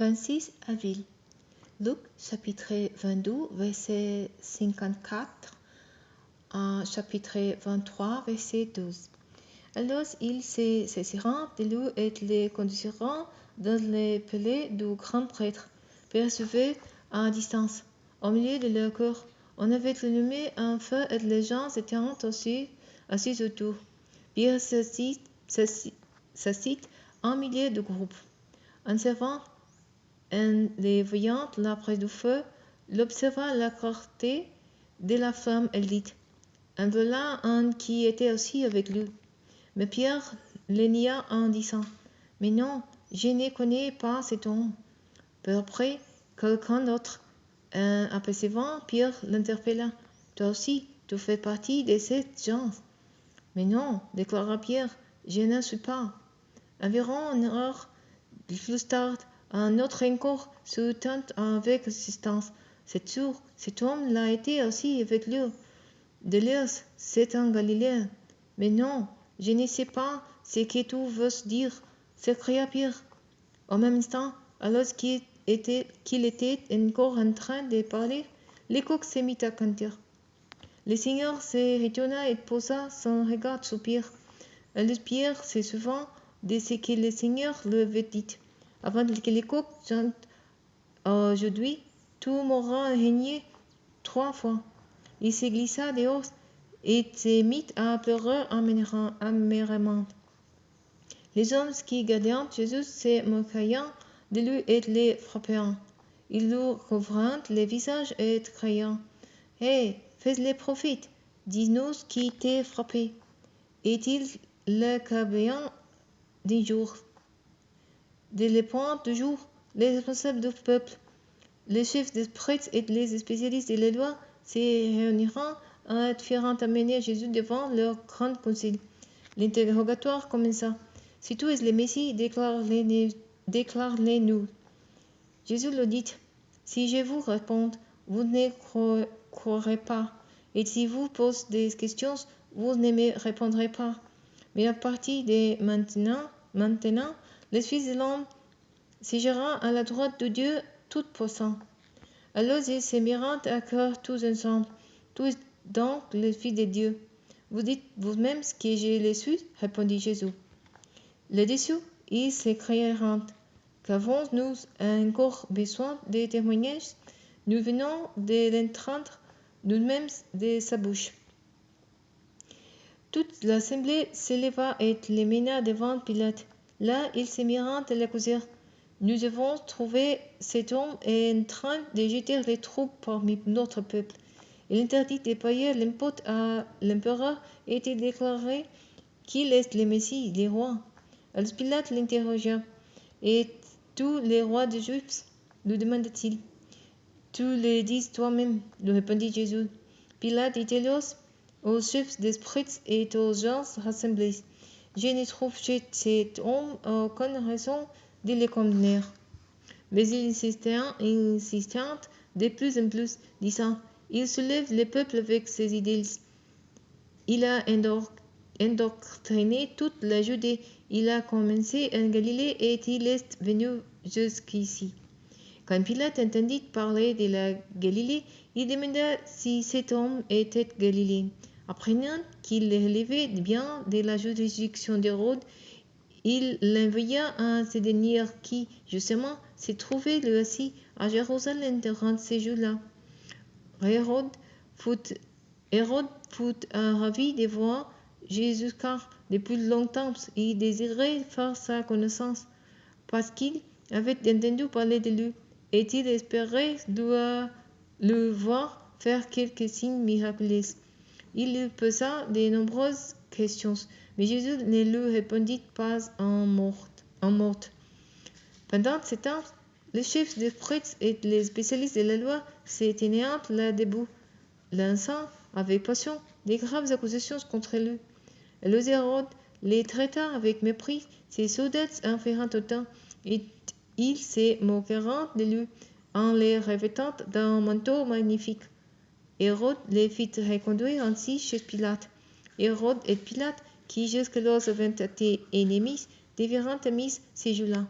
26 avril. Luc chapitre 22, verset 54 à chapitre 23, verset 12. Alors ils se saisiront de lui et les conduisiront dans le palais du grand prêtre, percevés à distance, au milieu de leur cour. On avait allumé un feu et les gens étaient assis autour. Pierre s'assit en milieu du groupe. Un servant, en les voyant là près du feu, l'observa la clarté de la flamme et dit: en voilà un qui était aussi avec lui. Mais Pierre le nia en disant: mais non, je ne connais pas cet homme. Peu après, quelqu'un d'autre, en apercevant Pierre, l'interpella: toi aussi, tu fais partie de cette gens. Mais non, déclara Pierre, je ne suis pas. Environ une heure plus tard, un autre encore se tint avec assistance. C'est sûr, cet homme l'a été aussi avec lui. D'Elias, c'est un Galiléen. Mais non, je ne sais pas ce que tu veux dire, s'écria Pierre. Au même instant, alors qu'il était encore en train de parler, le coq se mit à canter. Le Seigneur se retourna et posa son regard sur Pierre. Alors Pierre se souvint de ce que le Seigneur lui avait dit. Avant que le coq chante aujourd'hui, tu m'auras régné 3 fois. Il se glissa dehors et se mit à pleurer amèrement. Les hommes qui gardaient Jésus se moquaient de lui et le frappèrent. Ils lui couvrirent le visage et crièrent: Hé, fais-le prophète, dis-nous qui t'a frappé. Est-il l'accablant d'un jour? Dès le point du jour, les responsables du peuple, les chefs des prêtres et les spécialistes de la loi se réuniront et firent amener Jésus devant leur grand concile. L'interrogatoire commença. Si tu es le Messie, déclare-le-nous. Jésus leur dit: si je vous réponds, vous ne croirez pas. Et si vous posez des questions, vous ne me répondrez pas. Mais à partir de maintenant, le Fils de l'homme siégera à la droite de Dieu Tout-Puissant. Alors ils se mirent à cœur tous ensemble. Tu es donc le Fils de Dieu. Vous dites vous-même ce que je le suis, répondit Jésus. Là-dessus, ils s'écrièrent: qu'avons-nous encore besoin de témoignages? Nous venons de l'entendre nous-mêmes de sa bouche. Toute l'assemblée s'éleva et les mena devant Pilate. Là, ils se mirent à l'accuser. Nous avons trouvé cet homme en train de jeter les troupes parmi notre peuple. Il interdit de payer l'impôt à l'empereur et de déclarer qu'il est le Messie, le roi. Alors Pilate l'interrogea. Et tous les rois des Juifs, lui demanda-t-il. Tu le dis toi-même, lui répondit Jésus. Pilate dit alors aux chefs des prêtres et aux gens rassemblés: je ne trouve chez cet homme aucune raison de le condamner. Mais il insistèrent de plus en plus, disant: il soulève le peuple avec ses idées. Il a endoctriné toute la Judée. Il a commencé en Galilée et il est venu jusqu'ici. Quand Pilate entendit parler de la Galilée, il demanda si cet homme était Galiléen. Apprenant qu'il relevait bien de la juridiction d'Hérode, il l'envoya à ce dernier qui, justement, se trouvait lui aussi à Jérusalem durant ces jours-là. Hérode fut ravi de voir Jésus car, depuis longtemps, il désirait faire sa connaissance, parce qu'il avait entendu parler de lui, et il espérait le voir faire quelques signes miraculeux. Il lui posa de nombreuses questions, mais Jésus ne lui répondit pas en mot. Pendant ce temps, les chefs des prêtres et les spécialistes de la loi se tenaient là debout, lançant avec passion des graves accusations contre lui. Alors Hérode les traita avec mépris, ses soldats en firent autant, et ils se moquèrent de lui en les revêtant d'un manteau magnifique. Hérode les fit reconduire ainsi chez Pilate. Hérode et Pilate, qui jusque-là avaient été ennemis, devinrent amis ces jours-là.